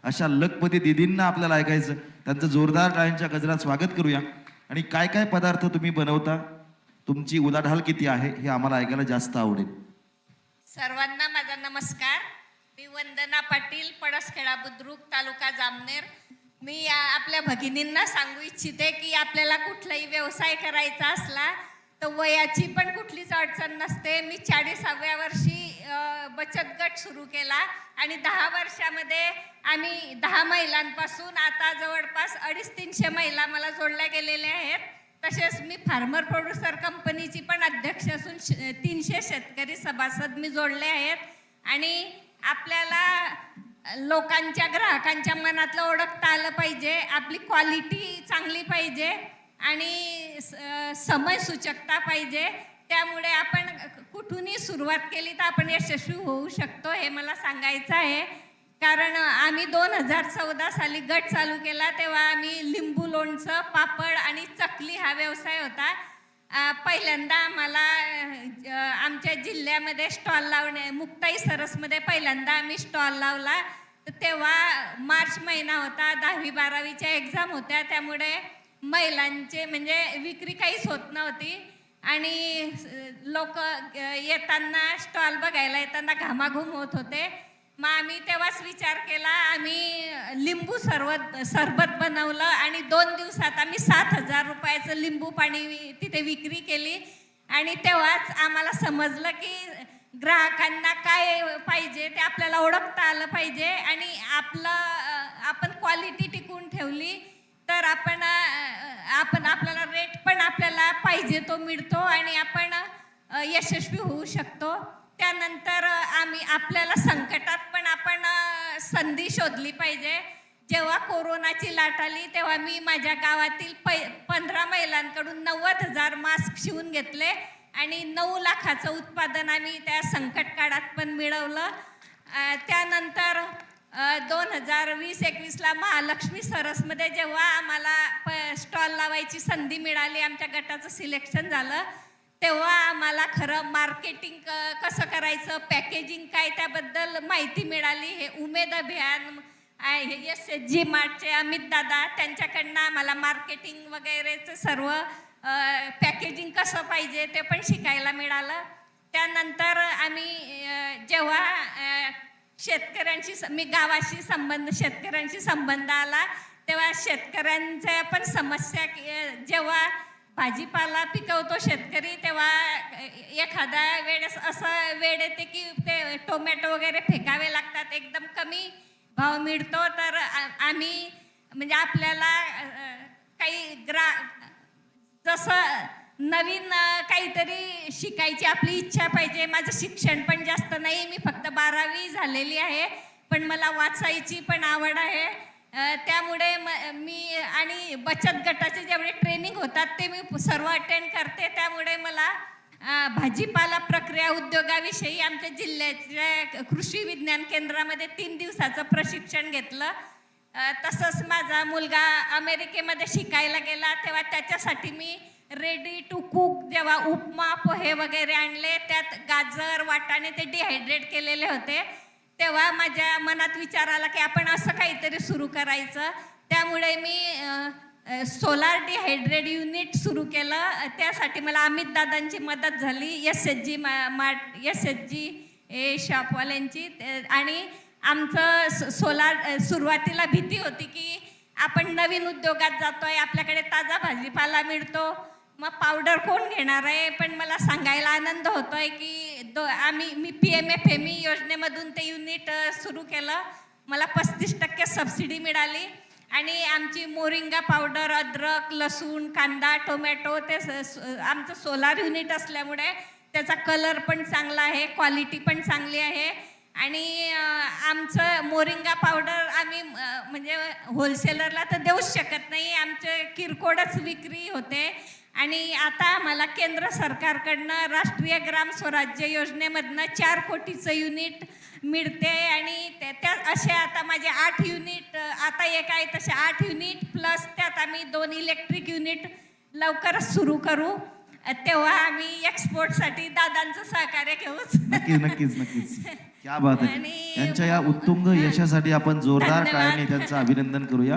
अशा लखपती दीदींना आपल्याला ऐकायचं. त्यांचं जोरदार टाळ्यांच्या गजरात स्वागत करूया. आणि काय काय पदार्थ तुम्ही बनवता, तुमची उलाढाल किती आहे हे आम्हाला ऐकायला जास्त आवडेल. सर्वांना माझा नमस्कार. मी वंदना पाटील, पडसखेडा बुद्रुक, तालुका जामनेर. मी आपल्या भगिनींना सांगू इच्छिते की आपल्याला कुठलाही व्यवसाय करायचा असला तर वयाची पण कुठलीच अडचण नसते. मी 40व्या वर्षी बचत गट सुरू केला आणि 10 वर्षामध्ये आम्ही 10 महिलांपासून आता जवळपास 250-300 महिला मला जोडल्या गेलेल्या आहेत. तसेच मी फार्मर प्रोड्युसर कंपनीची पण अध्यक्ष असून 300 शेतकरी सभासद मी जोडले आहेत. आणि आपल्याला लोकांच्या, ग्राहकांच्या मनातलं ओळखता आलं पाहिजे, आपली क्वालिटी चांगली पाहिजे आणि समयसूचकता पाहिजे. त्यामुळे आपण कुठूनही सुरुवात केली तर आपण यशस्वी होऊ शकतो हे मला सांगायचं आहे. कारण आम्ही 2014 साली गट चालू केला तेव्हा आम्ही लिंबू लोणचं, पापड आणि चकली हा व्यवसाय होता. पहिल्यांदा आम्हाला आमच्या जिल्ह्यामध्ये स्टॉल लावणे, मुक्ताई सरसमध्ये पहिल्यांदा आम्ही स्टॉल लावला. तर तेव्हा मार्च महिना होता, 10वी-12वीच्या एक्झाम होत्या. त्यामुळे महिलांचे म्हणजे विक्री काहीच होत नव्हती आणि लोक येताना, स्टॉल बघायला येताना घामाघूम होत होते. मग आम्ही तेव्हाच विचार केला, आम्ही लिंबू सरबत बनवलं आणि 2 दिवसात आम्ही 7,000 रुपयाचं लिंबू पाणी तिथे विक्री केली. आणि तेव्हाच आम्हाला समजलं की ग्राहकांना काय पाहिजे ते आपल्याला ओळखता आलं पाहिजे आणि आपण क्वालिटी टिकवून ठेवली तर आपल्याला रेट पण आपल्याला पाहिजे तो मिळतो आणि आपण यशस्वी होऊ शकतो. त्यानंतर आपल्याला संकटात पण आपण संधी शोधली पाहिजे. जेव्हा कोरोनाची लाट आली तेव्हा मी माझ्या गावातील 15 महिलांकडून 90,000 मास्क शिवून घेतले आणि 9 लाखाचं उत्पादन आम्ही त्या संकट काळात पण मिळवलं. त्यानंतर 2020-21ला महालक्ष्मी सरसमध्ये जेव्हा आम्हाला स्टॉल लावायची संधी मिळाली, आमच्या गटाचं सिलेक्शन झालं, तेव्हा आम्हाला खरं मार्केटिंग कसं करायचं, पॅकेजिंग काय, त्याबद्दल माहिती मिळाली. हे उमेद अभियान, SHG मार्टचे अमित दादा, त्यांच्याकडनं आम्हाला मार्केटिंग वगैरेचं सर्व पॅकेजिंग कसं पाहिजे ते पण शिकायला मिळालं. त्यानंतर आम्ही जेव्हा शेतकऱ्यांशी संबंध आला तेव्हा शेतकऱ्यांच्या पण समस्या, जेव्हा भाजीपाला पिकवतो शेतकरी तेव्हा एखाद्या वेळेस असं वेळ येते की ते टोमॅटो वगैरे फेकावे लागतात, एकदम कमी भाव मिळतो. तर आम्ही म्हणजे आपल्याला काही जसं नवीन काहीतरी शिकायची आपली इच्छा पाहिजे. माझं शिक्षण पण जास्त नाही, मी फक्त 12वी झालेली आहे, पण मला वाचायची पण आवड आहे. त्यामुळे मी आणि बचत गटाचे जेवढे ट्रेनिंग होतात ते मी सर्व अटेंड करते. त्यामुळे मला भाजीपाला प्रक्रिया उद्योगाविषयी आमच्या जिल्ह्याच्या कृषी विज्ञान केंद्रामध्ये 3 दिवसाचं प्रशिक्षण घेतलं. तसंच माझा मुलगा अमेरिकेमध्ये शिकायला गेला तेव्हा त्याच्यासाठी मी रेडी टू कुक, जेव्हा उपमा, पोहे वगैरे आणले, त्यात गाजर, वाटाणे ते डिहायड्रेट केलेले होते, तेव्हा माझ्या मनात विचार आला की आपण असं काहीतरी सुरू करायचं. त्यामुळे मी सोलार डिहायड्रेट युनिट सुरू केलं. त्यासाठी मला अमित दादांची मदत झाली, SHG शॉपवाल्यांची. आणि आमचं सुरुवातीला भीती होती की आपण नवीन उद्योगात जातोय, आपल्याकडे ताजा भाजीपाला मिळतो, मग पावडर कोण घेणार आहे. पण मला सांगायला आनंद होतोय की मी PMFME योजनेमधून ते युनिट सुरू केलं. मला 35% सबसिडी मिळाली आणि आमची मोरिंगा पावडर, अद्रक, लसूण, कांदा, टोमॅटो ते आमचं सोलार युनिट असल्यामुळे त्याचा कलर पण चांगला आहे, क्वालिटी पण चांगली आहे. आणि आमचं मोरिंगा पावडर आम्ही म्हणजे होलसेलरला तर देऊच शकत नाही, आमचे किरकोळच विक्री होते. आणि आता आम्हाला केंद्र सरकारकडनं राष्ट्रीय ग्राम स्वराज्य योजनेमधनं 4 कोटीचं युनिट मिळते आणि त्या असे आता माझे 8 युनिट, आता एक आहे तसे 8 युनिट, प्लस त्यात आम्ही 2 इलेक्ट्रिक युनिट लवकरच सुरू करू. तेव्हा आम्ही एक्सपोर्टसाठी दादांचं सहकार्य घेऊच. नक्कीच. क्या बात आहे. आणि त्यांच्या या उत्तुंग यशासाठी आपण जोरदार धन्यवाद. टाळ्यांनी त्यांचं अभिनंदन करूया.